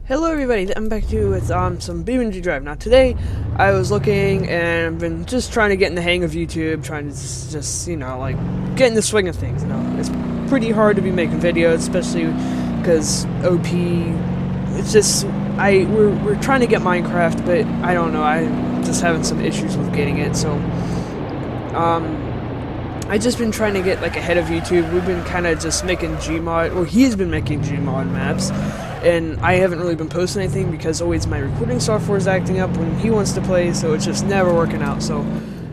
Hello everybody, I'm back to you with some BeamNG Drive. Now today, I was looking and I've been just trying to get in the hang of YouTube, trying to just like, get in the swing of things. It's pretty hard to be making videos, especially because OP, it's just, we're trying to get Minecraft, but I don't know, I'm just having some issues with getting it, so, I just been trying to get like ahead of YouTube. We've been kind of just making Gmod, well, he's been making Gmod maps, and I haven't really been posting anything because always my recording software is acting up when he wants to play, so it's just never working out. So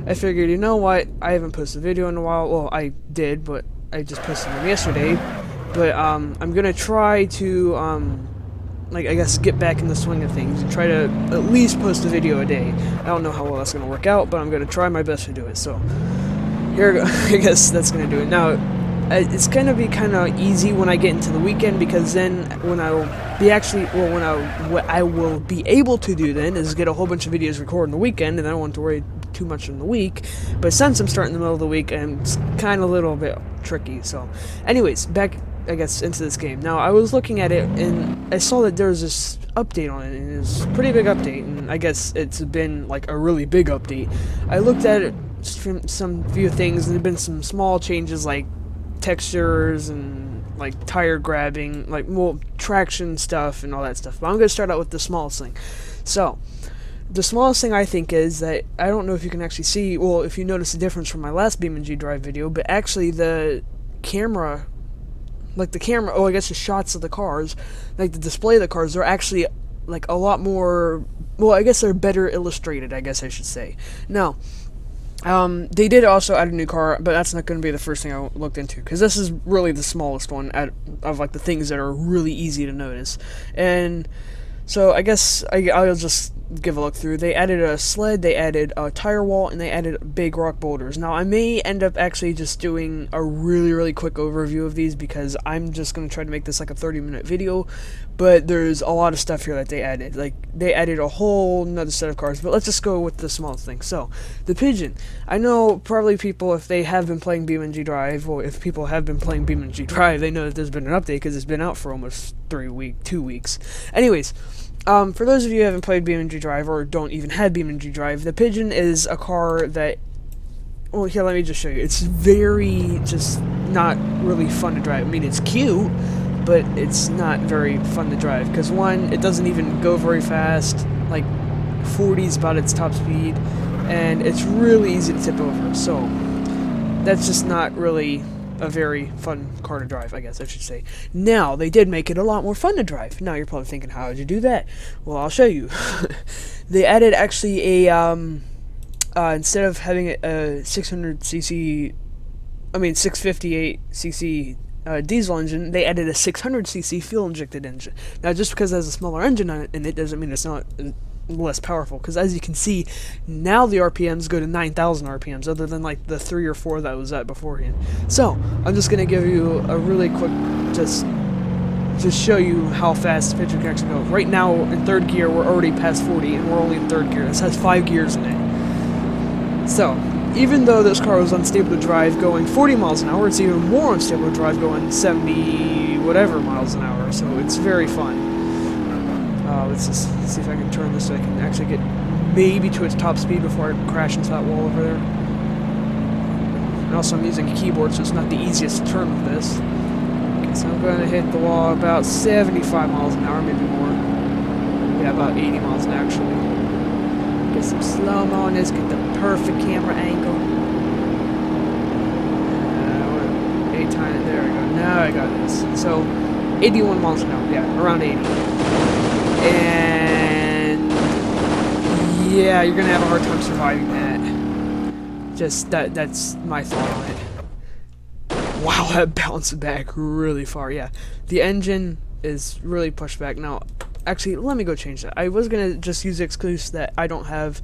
I figured, you know what, I haven't posted a video in a while. Well, I did, but I just posted them yesterday. But I'm gonna try to like, I guess, get back in the swing of things and try to at least post a video a day. I don't know how well that's gonna work out, but I'm gonna try my best to do it. So here, I guess that's gonna do it. Now, it's gonna be kind of easy when I get into the weekend, because then when I will be what I will be able to do then is get a whole bunch of videos recorded on the weekend, and I don't want to worry too much in the week. But since I'm starting in the middle of the week, it's kind of a little bit tricky. So, anyways, back, I guess, into this game. Now, I was looking at it and I saw that there was this update on it, and it's a pretty big update, and I guess it's been like a really big update. I looked at it from some few things, and there've been some small changes like textures and like tire grabbing, like more traction stuff and all that stuff. But I'm gonna start out with the smallest thing. So the smallest thing I think is that, I don't know if you can actually see, well, if you notice the difference from my last BeamNG Drive video, but actually the camera, oh, I guess the shots of the cars, like the display of the cars, are actually like a lot more, well, I guess they're better illustrated, I guess I should say. Now, they did also add a new car, but that's not going to be the first thing I looked into, because this is really the smallest one of like the things that are really easy to notice. And so I guess I'll just give a look through. They added a sled, they added a tire wall, and they added big rock boulders. Now, I may end up actually just doing a really quick overview of these, because I'm just going to try to make this like a 30-minute video, but there's a lot of stuff here that they added. Like, they added a whole nother set of cars, but let's just go with the smallest thing. So, the Pigeon. I know probably people, if they have been playing BeamNG Drive, or if people have been playing BeamNG Drive, they know that there's been an update, because it's been out for almost 2 weeks. Anyways, for those of you who haven't played BeamNG Drive, or don't even have BeamNG Drive, the Pigeon is a car that, well, here, let me just show you. It's very, just not really fun to drive. I mean, it's cute, but it's not very fun to drive, because one, it doesn't even go very fast, like 40 is about its top speed, and it's really easy to tip over, so that's just not really a very fun car to drive, I guess I should say. Now, they did make it a lot more fun to drive. Now, you're probably thinking, how did you do that? Well, I'll show you. They added actually a, instead of having a 600cc, I mean 658cc diesel engine, they added a 600cc fuel-injected engine. Now, just because it has a smaller engine on it, and it doesn't mean it's not less powerful, because as you can see, now the RPMs go to 9,000 RPMs, other than like the 3 or 4 that was at beforehand. So, I'm just going to give you a really quick, just show you how fast the Pigeon can actually go. Right now, in 3rd gear, we're already past 40, and we're only in 3rd gear. This has 5 gears in it. So, even though this car was unstable to drive going 40 miles an hour, it's even more unstable to drive going 70 whatever miles an hour, so it's very fun. Let's just see if I can turn this so I can actually get maybe to its top speed before I crash into that wall over there. And also, I'm using a keyboard, so it's not the easiest to turn with this. Okay, so I'm going to hit the wall about 75 miles an hour, maybe more. Yeah, about 80 miles an hour, actually. Get some slow-mo on this, get the perfect camera angle. There we go. Now I got this. So, 81 miles an hour, yeah, around 80. And yeah, you're gonna have a hard time surviving that. Just that's my thought on it. Wow, that bounced back really far. Yeah, the engine is really pushed back. Now, actually, let me go change that. I was gonna just use the excuse that I don't have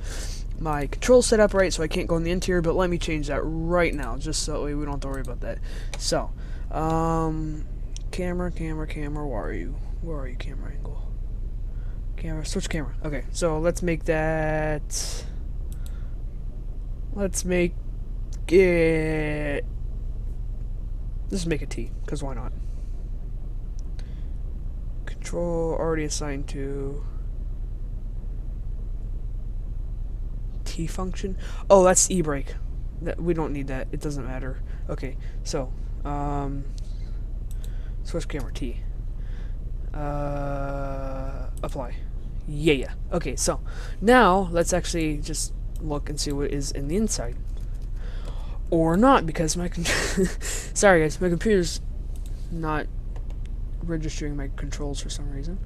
my control set up right, so I can't go in the interior, but let me change that right now, just so we don't have to worry about that. So, camera, where are you? Where are you, camera angle? Camera, switch camera. Okay, so let's make that, let's make it, let's make a T, because why not? control already assigned to T function. Oh, that's e-brake. That we don't need that. It doesn't matter. Okay, so switch camera T. Apply. Yeah. Okay, so now let's actually just look and see what is in the inside. Or not, because my sorry guys, my computer's not registering my controls for some reason.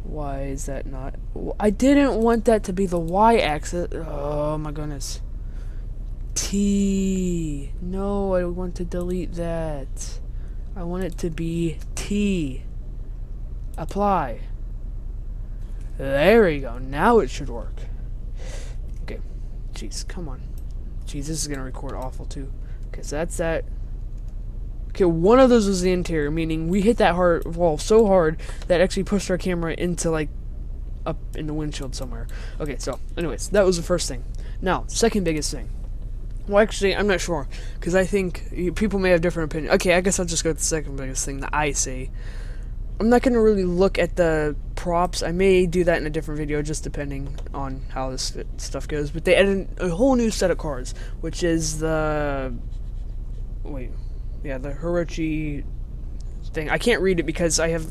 Why is that not? I didn't want that to be the y-axis. Oh my goodness. T. No, I want to delete that. I want it to be T. Apply. There we go. Now it should work. Okay. Jeez, come on. Jeez, this is gonna record awful too. Okay, so that's that. Okay, one of those was the interior, meaning we hit that wall so hard that actually pushed our camera into, like, up in the windshield somewhere. Okay, so, anyways, that was the first thing. Now, second biggest thing. Well, actually, I'm not sure, because I think people may have different opinions. Okay, I guess I'll just go with the second biggest thing that I say. I'm not going to really look at the props. I may do that in a different video, just depending on how this stuff goes. But they added a whole new set of cars, which is the... Wait... Yeah, the Hirochi thing. I can't read it because I have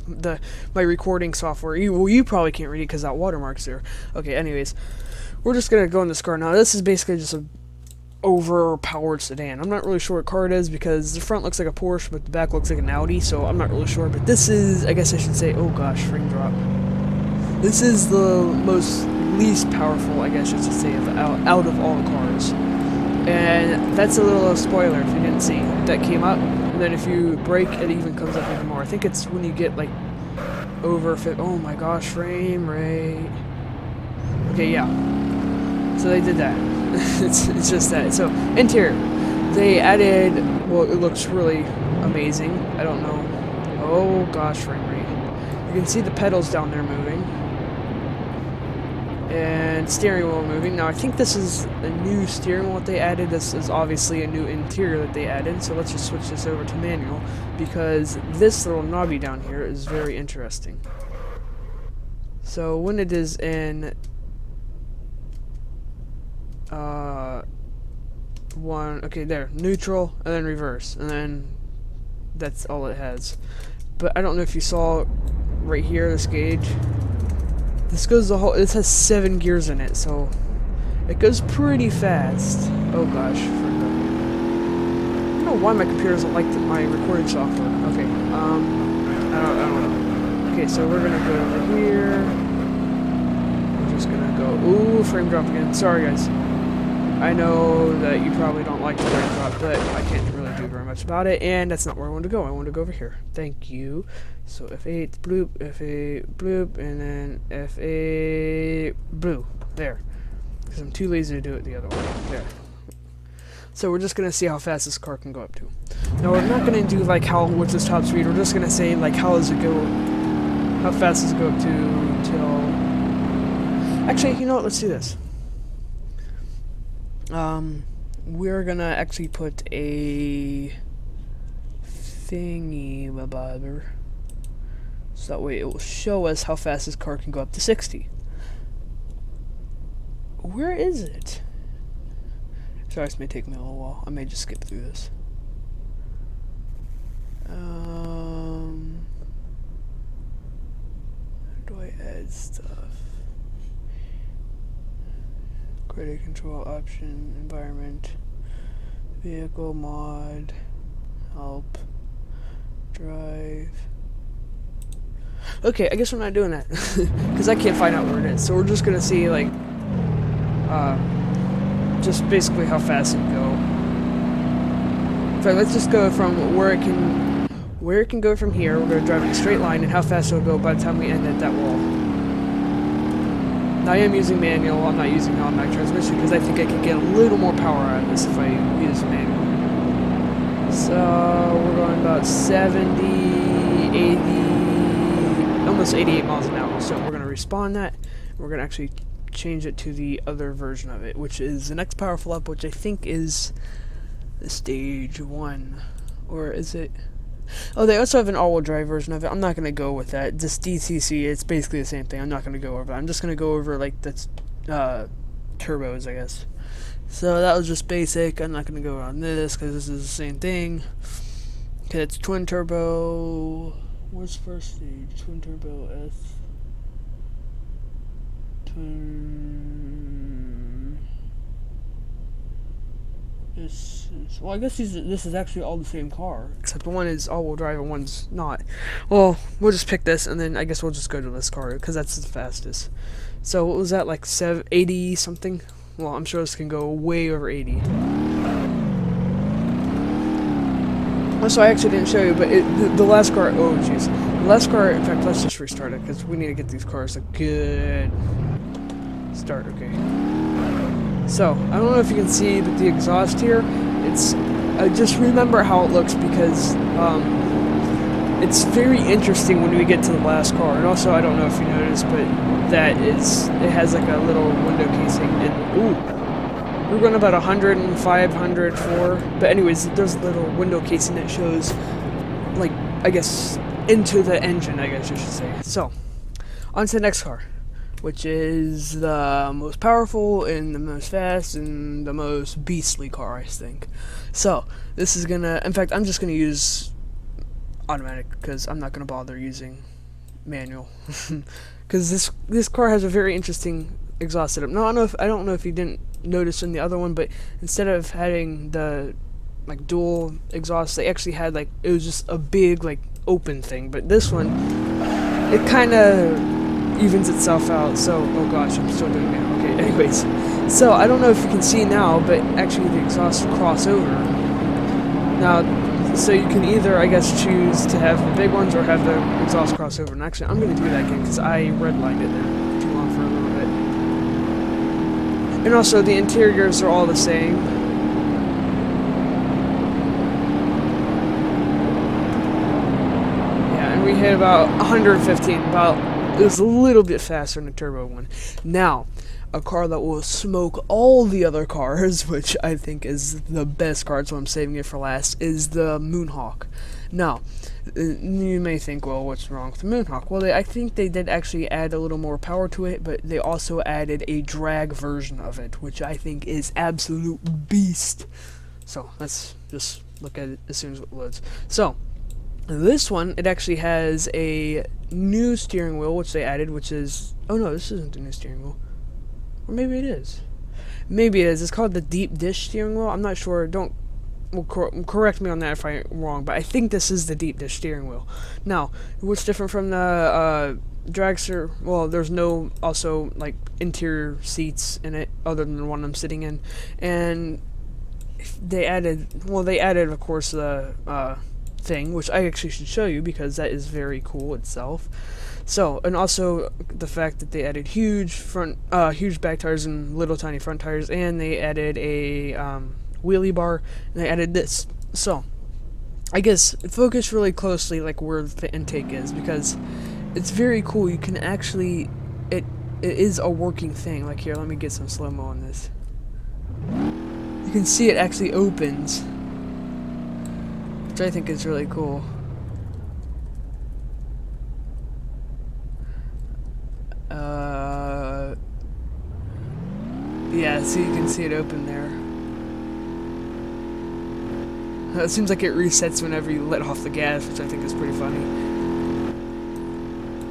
my recording software. You probably can't read it because that watermark's there. Okay, anyways. We're just going to go in this car. Now, this is basically just a overpowered sedan. I'm not really sure what car it is because the front looks like a Porsche, but the back looks like an Audi, so I'm not really sure. But this is, I guess I should say, oh gosh, frame drop. This is the least powerful, I guess I should say, out of all the cars. And that's a little spoiler if you didn't see. That came up, and then if you brake, it even comes up even more. I think it's when you get like over oh my gosh, frame rate. Okay, yeah. So they did that. it's just that. So interior, they added. Well, it looks really amazing. I don't know. Oh gosh, frame rate. You can see the pedals down there moving. And steering wheel moving. Now I think this is a new steering wheel that they added. This is obviously a new interior that they added. So let's just switch this over to manual because this little knobby down here is very interesting. So when it is in okay, there, neutral and then reverse, and then that's all it has. But I don't know if you saw right here this gauge. This goes the whole. This has 7 gears in it, so it goes pretty fast. Oh gosh, I don't know why my computer doesn't like my recording software. Okay, I don't know. Okay, so we're gonna go over here. We're just gonna go. Ooh, frame drop again. Sorry, guys. I know that you probably don't like the frame drop, but I can't really do very much about it, and that's not where I want to go. I want to go over here. Thank you. So F8 bloop, F8 bloop, and then F8 blue. There. Because I'm too lazy to do it the other way. There. So we're just gonna see how fast this car can go up to. Now we're not gonna do like what's its top speed. We're just gonna say like how fast does it go up to till. Actually, you know what? Let's do this. We're gonna actually put a thingy bobber, so that way it will show us how fast this car can go up to 60. Where is it? Sorry, this may take me a little while. I may just skip through this. How do I add stuff? Credit control option, environment, vehicle mod, help, drive. Okay, I guess we're not doing that because I can't find out where it is. So we're just gonna see like, just basically how fast it can go. In fact, let's just go from where it can go from here. We're gonna drive in a straight line and how fast it'll go by the time we end at that wall. Now I am using manual, I'm not using automatic transmission because I think I can get a little more power out of this if I use manual. So we're going about 70, 80, almost 88 miles an hour. So we're going to respawn that. We're going to actually change it to the other version of it, which is the next powerful up, which I think is the stage 1. Or is it? Oh, they also have an all-wheel drive version of it. I'm not going to go with that. Just DCC, it's basically the same thing. I'm not going to go over it. I'm just going to go over, like, the turbos, I guess. So that was just basic. I'm not going to go on this because this is the same thing. Okay, it's twin turbo. Where's first stage? Twin turbo S. Well, I guess this is actually all the same car, except one is all-wheel drive and one's not. Well, we'll just pick this, and then I guess we'll just go to this car, because that's the fastest. So, what was that, like 80 something? Well, I'm sure this can go way over 80. Also, I actually didn't show you, but the last car, oh jeez. The last car, in fact, let's just restart it, because we need to get these cars a good start, okay. So, I don't know if you can see, but the exhaust here, just remember how it looks, because, it's very interesting when we get to the last car. And also, I don't know if you noticed, but it has like a little window casing, and, ooh, we're going about 105, 104, but anyways, there's a little window casing that shows, like, I guess, into the engine, I guess you should say. So, on to the next car, which is the most powerful and the most fast and the most beastly car, I think. So, this is gonna, in fact, I'm just gonna use automatic because I'm not gonna bother using manual because this car has a very interesting exhaust setup. No, I don't know if you didn't notice in the other one, but instead of having the like dual exhaust, they actually had like, it was just a big like open thing. But this one, it kind of evens itself out. So, oh gosh, I'm still doing it. Okay, anyways, so I don't know if you can see now, but actually the exhaust cross over. Now, so you can either, I guess, choose to have the big ones or have the exhaust cross over. And actually, I'm going to do that again because I redlined it there too long for a little bit. And also, the interiors are all the same. Yeah, and we hit about 115, it was a little bit faster than the turbo one. Now, a car that will smoke all the other cars, which I think is the best car, so I'm saving it for last, is the Moonhawk. Now, you may think, well, what's wrong with the Moonhawk? Well, I think they did actually add a little more power to it, but they also added a drag version of it, which I think is absolute beast. So, let's just look at it as soon as it loads. So, this one, it actually has a new steering wheel, which they added, which is... Oh no, this isn't the new steering wheel. Or maybe it is. Maybe it is. It's called the deep dish steering wheel. I'm not sure. Correct me on that if I'm wrong, but I think this is the deep dish steering wheel. Now, what's different from the dragster? Well, there's no also like interior seats in it other than the one I'm sitting in, and they added of course the thing, which I actually should show you because that is very cool itself. So, and also the fact that they added huge back tires and little tiny front tires, and they added a wheelie bar, and they added this. So, I guess focus really closely like where the intake is, because it's very cool. You can actually, it is a working thing. Like here, let me get some slow-mo on this. You can see it actually opens, which I think is really cool. Yeah, so you can see it open there. It seems like it resets whenever you let off the gas, which I think is pretty funny.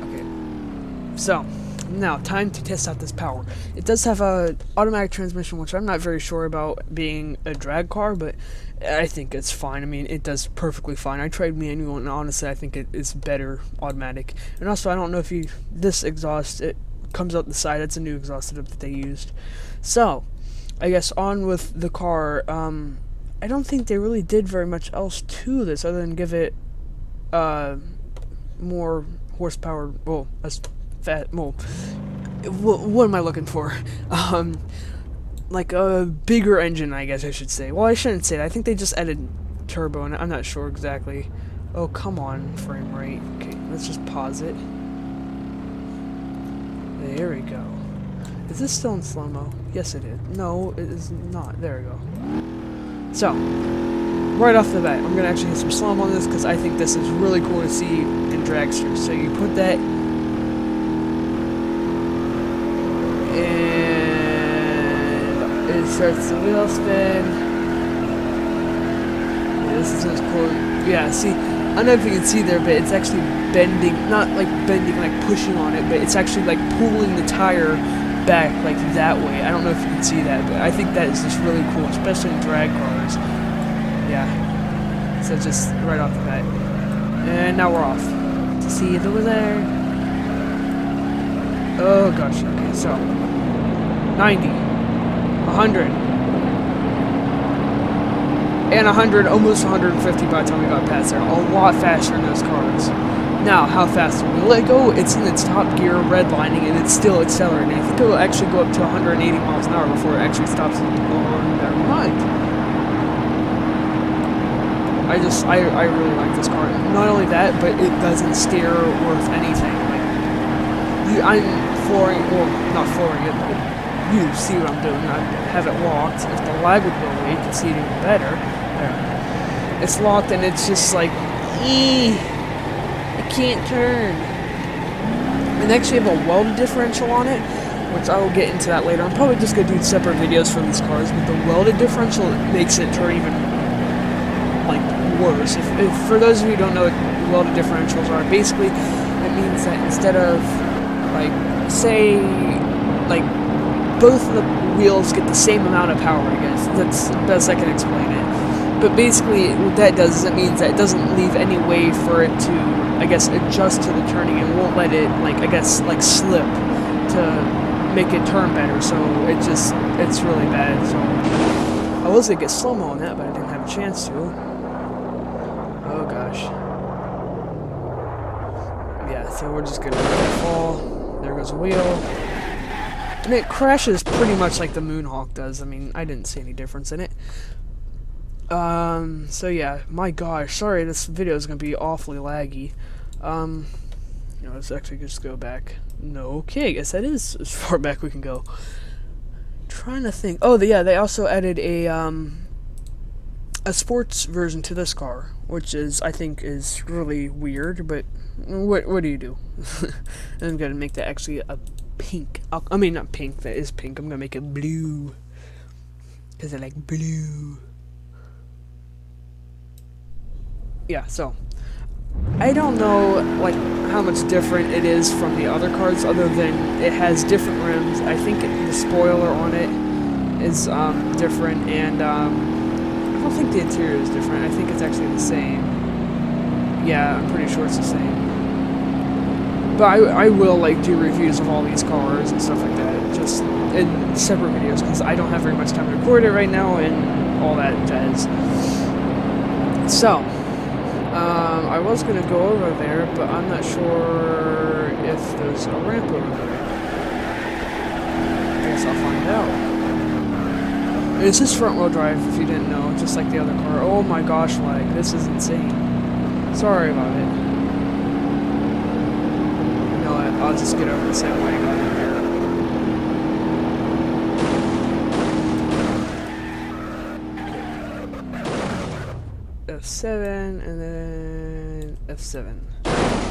Okay, so now time to test out this power. It does have a automatic transmission, which I'm not very sure about being a drag car, but I think it's fine. I mean, it does perfectly fine. I tried manual, and honestly, I think it is better automatic. And also, I don't know if this exhaust, it comes out the side. It's a new exhaust setup that they used. So, I guess on with the car. I don't think they really did very much else to this other than give it more horsepower. Well, what am I looking for? Like a bigger engine, I guess I should say. Well, I shouldn't say that. I think they just added turbo, and I'm not sure exactly. Oh, come on, frame rate. Okay, let's just pause it. There we go. Is this still in slow-mo? Yes, it is. No, it is not. There we go. So, right off the bat, I'm gonna actually hit some slalom on this because I think this is really cool to see in dragsters. So you put that, and it starts the wheel spin. Yeah, this is cool. Yeah, see, I don't know if you can see there, but it's actually bending, not like bending, like pushing on it, but it's actually like pulling the tire back like that way. I don't know if you can see that, but I think that is just really cool, especially in drag cars. Yeah. So just right off the bat. And now we're off. To see it over there. Oh gosh, okay, so 90, 100, and 100, almost 150 by the time we got past there. A lot faster in those cars. Now, how fast will it go? It's in its top gear, redlining, and it's still accelerating. I think it will actually go up to 180 miles an hour before it actually stops. Oh, never mind. I really like this car. Not only that, but it doesn't steer worth anything. Like, I'm flooring, well, not flooring it, but you see what I'm doing. I have it locked. If the lag would go away, you can see it even better. There. It's locked, and it's just like, I can't turn. And they actually have a welded differential on it, which I will get into that later. I'm probably just going to do separate videos for these cars, but the welded differential makes it turn even, like, worse. If for those of you who don't know what welded differentials are, basically it means that instead of, like, say, like, both of the wheels get the same amount of power, I guess. That's the best I can explain it. But basically what that does is it means that it doesn't leave any way for it to, I guess, adjust to the turning, and won't let it, like, I guess, like, slip to make it turn better. So it's really bad. So I was gonna get slow-mo on that, but I didn't have a chance to. Oh gosh. Yeah, so we're just gonna let it fall. There goes a wheel. And it crashes pretty much like the Moonhawk does. I mean, I didn't see any difference in it. So yeah, my gosh, sorry, this video is gonna be awfully laggy. Let's actually just go back. No, okay, I guess that is as far back we can go. Trying to think. Oh, yeah, they also added a sports version to this car, which I think is really weird, but what do you do? I'm gonna make that actually a pink. I mean, not pink, that is pink. I'm gonna make it blue, because I like blue. Yeah, so I don't know, like, how much different it is from the other cars, other than it has different rims. I think the spoiler on it is different, and I don't think the interior is different. I think it's actually the same. Yeah, I'm pretty sure it's the same. But I will, like, do reviews of all these cars and stuff like that, just in separate videos, because I don't have very much time to record it right now, and all that jazz. So I was going to go over there, but I'm not sure if there's a ramp over there. I guess I'll find out. It's just front-wheel drive, if you didn't know, just like the other car. Oh my gosh, lag. This is insane. Sorry about it. You know what? I'll just get over the same way I got in here. F7, and then F7.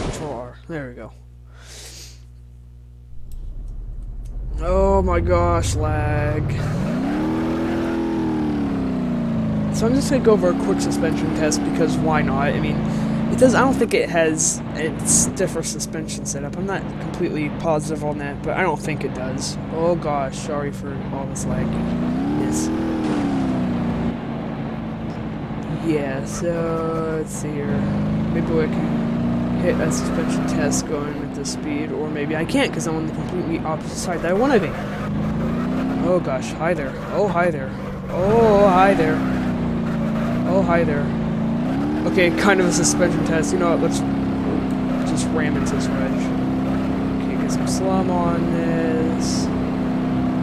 Control R. There we go. Oh my gosh, lag. So I'm just gonna go over a quick suspension test, because why not? I mean, I don't think it has its stiffer suspension setup. I'm not completely positive on that, but I don't think it does. Oh gosh, sorry for all this lag. Yes. Yeah, so let's see here. Maybe I can hit a suspension test going with this speed, or maybe I can't because I'm on the completely opposite side that I want to be. Oh gosh, hi there. Oh, hi there. Oh, hi there. Oh, hi there. Okay, kind of a suspension test. You know what, let's just ram into this wedge. Okay, get some slum on this. I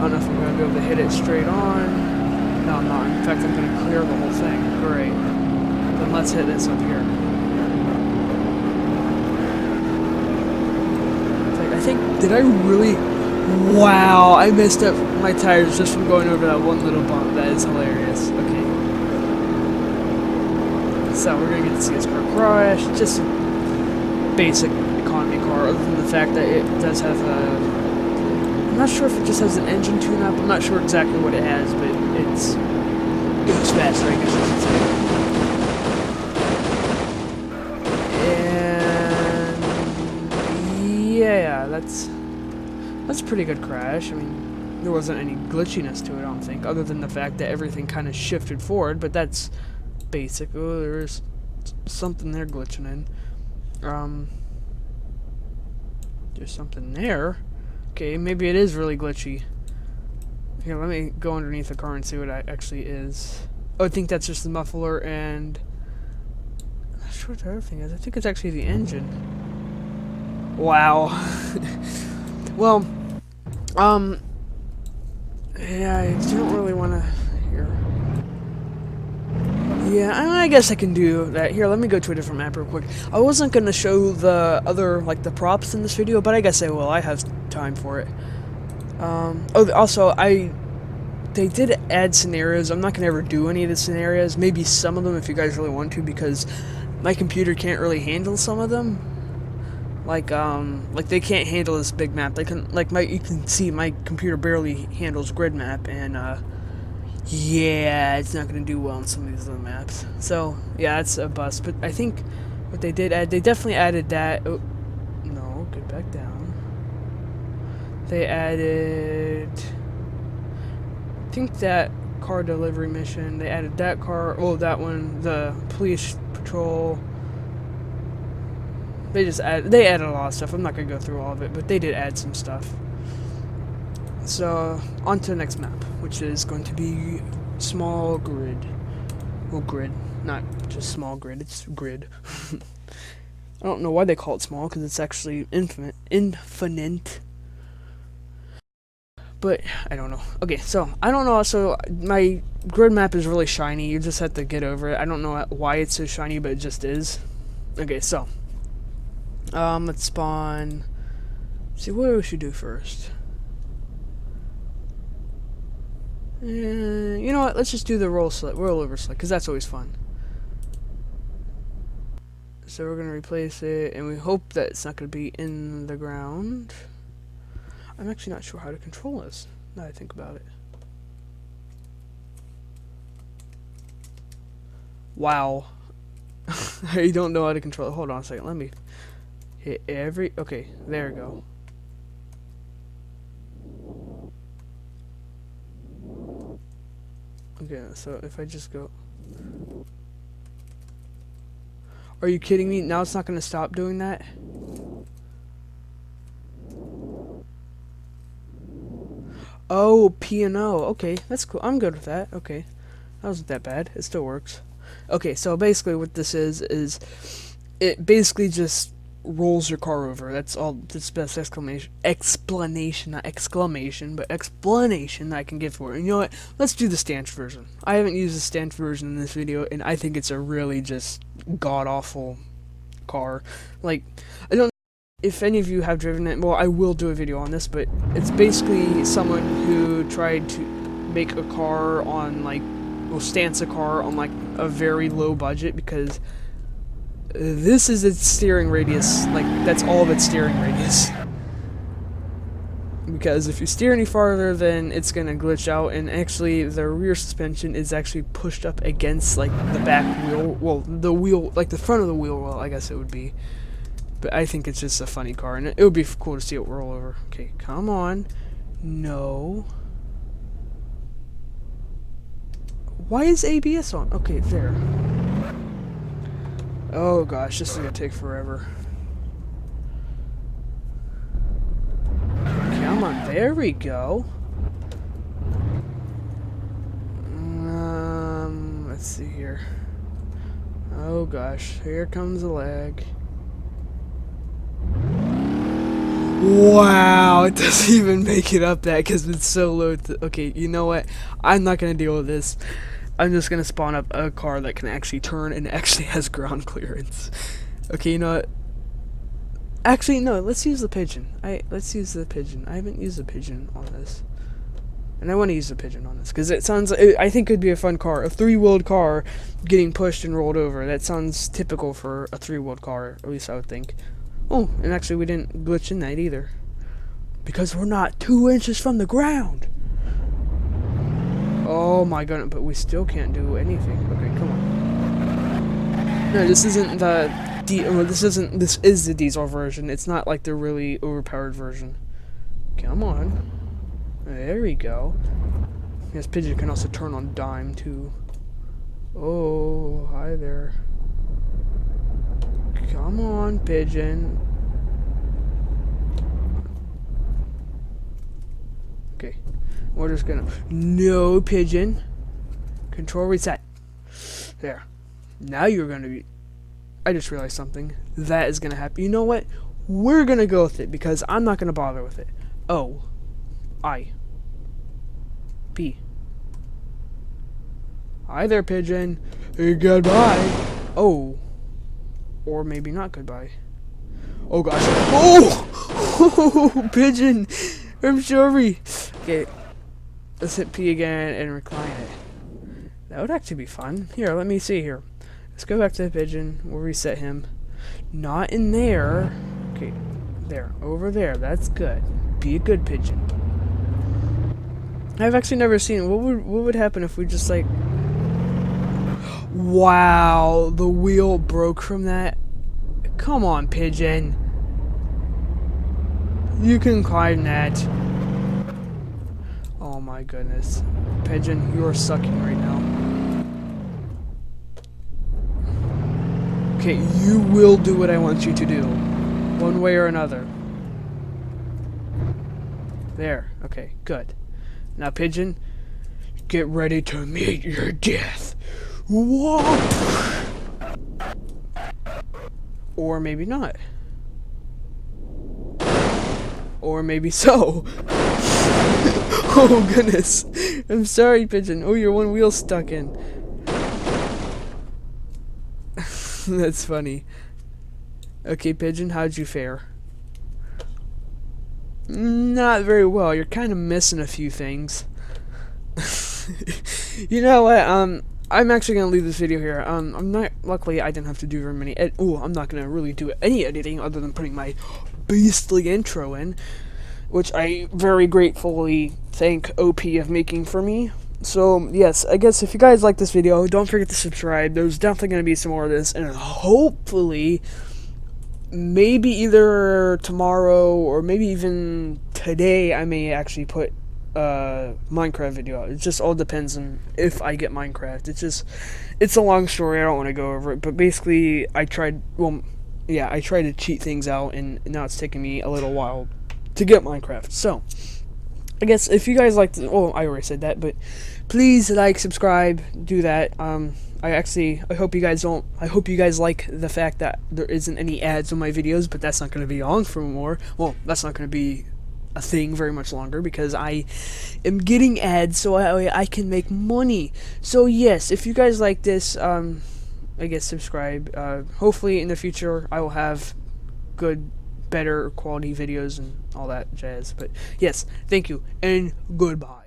don't know if I'm going to be able to hit it straight on. No, I'm not. In fact, I'm going to clear the whole thing. Great. Then let's hit this up here. I think, did I really? Wow, I messed up my tires just from going over that one little bump. That is hilarious. Okay. So we're gonna get to see this car crash. Just a basic economy car, other than the fact that it does have a... I'm not sure if it just has an engine tune-up. I'm not sure exactly what it has, but it moves faster, I guess I should say. And yeah, that's a pretty good crash. I mean, there wasn't any glitchiness to it, I don't think, other than the fact that everything kind of shifted forward, but that's basic. Oh, there's something there glitching in. There's something there. Okay, maybe it is really glitchy. Here, let me go underneath the car and see what it actually is. Oh, I think that's just the muffler, and I'm not sure what the other thing is. I think it's actually the engine. Wow. Well, yeah, I don't really want to hear. Yeah, I guess I can do that. Here, let me go to a different map real quick. I wasn't going to show the other, like, the props in this video, but I guess I will. I have time for it. Oh, also, they did add scenarios. I'm not going to ever do any of the scenarios. Maybe some of them if you guys really want to, because my computer can't really handle some of them. Like they can't handle this big map. They can, like, you can see my computer barely handles grid map, and, yeah, it's not going to do well on some of these other maps. So, yeah, that's a bust. But I think what they did add, they definitely added that. Oh, no, get back down. They added, I think, that car delivery mission. They added that car, oh, that one, the police patrol. They added a lot of stuff. I'm not going to go through all of it, but they did add some stuff. So, on to the next map, which is going to be Small Grid. Well, grid, not just small grid, it's grid. I don't know why they call it small, because it's actually infinite. But, I don't know. Okay, so, I don't know, so, my grid map is really shiny, you just have to get over it. I don't know why it's so shiny, but it just is. Okay, so, let's spawn, see, what we should do first? You know what? Let's just do the roll over select, because that's always fun. So we're gonna replace it, and we hope that it's not gonna be in the ground. I'm actually not sure how to control this. Now that I think about it. Wow. I don't know how to control it. Hold on a second. Let me hit every. Okay, there we go. Okay, so if I just go... Are you kidding me? Now it's not going to stop doing that? Oh, P&O. Okay, that's cool. I'm good with that. Okay. That wasn't that bad. It still works. Okay, so basically what this is it basically just rolls your car over. That's all. That's the best explanation, not exclamation, but explanation that I can give for it. And you know what? Let's do the standard version. I haven't used the standard version in this video, and I think it's a really just god-awful car. Like, I don't know if any of you have driven it. Well, I will do a video on this, but it's basically someone who tried to make a car on, like, well, stance a car on, like, a very low budget, because this is its steering radius. Like, that's all of its steering radius. Because if you steer any farther, then it's gonna glitch out, and actually the rear suspension is actually pushed up against, like, the back wheel. Well, the wheel, like the front of the wheel well, I guess it would be. But I think it's just a funny car, and it would be cool to see it roll over. Okay, come on. No. Why is ABS on? Okay, there. Oh gosh, this is gonna take forever. Come on, there we go. Let's see here. Oh gosh, here comes the lag. Wow, it doesn't even make it up that because it's so low. Okay, you know what? I'm not gonna deal with this. I'm just gonna spawn up a car that can actually turn and actually has ground clearance. Okay, you know what? Actually, no. Let's use the pigeon. Let's use the pigeon. I haven't used the pigeon on this. And I want to use the pigeon on this because it sounds. I think it'd be a fun car, a three-wheeled car getting pushed and rolled over. That sounds typical for a three-wheeled car, at least I would think. Oh, and actually we didn't glitch in that either, because we're not 2 inches from the ground. Oh my goodness, but we still can't do anything. Okay, come on. No, this isn't the this is the diesel version. It's not like the really overpowered version. Come on. There we go. This pigeon can also turn on dime too. Oh, hi there. Come on, pigeon. Okay. We're just gonna... No, pigeon. Control reset. There. Now you're gonna be... I just realized something. That is gonna happen. You know what? We're gonna go with it because I'm not gonna bother with it. O. I. P. Hi there, pigeon. Goodbye. Oh. Or maybe not goodbye. Oh gosh. Oh! Oh, pigeon! I'm sorry. Okay. Let's hit P again and recline it. That would actually be fun. Here, let me see here. Let's go back to the pigeon. We'll reset him. Not in there. Okay. There. Over there. That's good. Be a good pigeon. I've actually never seen what would happen if we just like... Wow, the wheel broke from that. Come on, pigeon. You can climb that. Oh my goodness. Pigeon, you are sucking right now. Okay, you will do what I want you to do. One way or another. There. Okay, good. Now, pigeon, get ready to meet your death. Whoa! Or maybe not. Or maybe so. Oh, goodness. I'm sorry, pigeon. Oh, your one wheel's stuck in. That's funny. Okay, pigeon, how'd you fare? Not very well. You're kind of missing a few things. You know what? I'm actually gonna leave this video here. I'm not. Luckily, I didn't have to do very many. I'm not gonna really do any editing other than putting my beastly intro in, which I very gratefully thank OP of making for me. So yes, I guess if you guys like this video, don't forget to subscribe. There's definitely gonna be some more of this, and hopefully, maybe either tomorrow or maybe even today, I may actually put Minecraft video out. It just all depends on if I get Minecraft. It's a long story. I don't want to go over it, but basically I tried to cheat things out, and now it's taking me a little while to get Minecraft. So I guess if you guys like I already said that, but please like, subscribe, do that. I hope you guys like the fact that there isn't any ads on my videos, but that's not going to be on for more. Well, that's not going to be a thing very much longer because I am getting ads so I can make money. So yes, if you guys like this, I guess subscribe. Hopefully in the future I will have good, better quality videos and all that jazz. But yes, thank you and goodbye.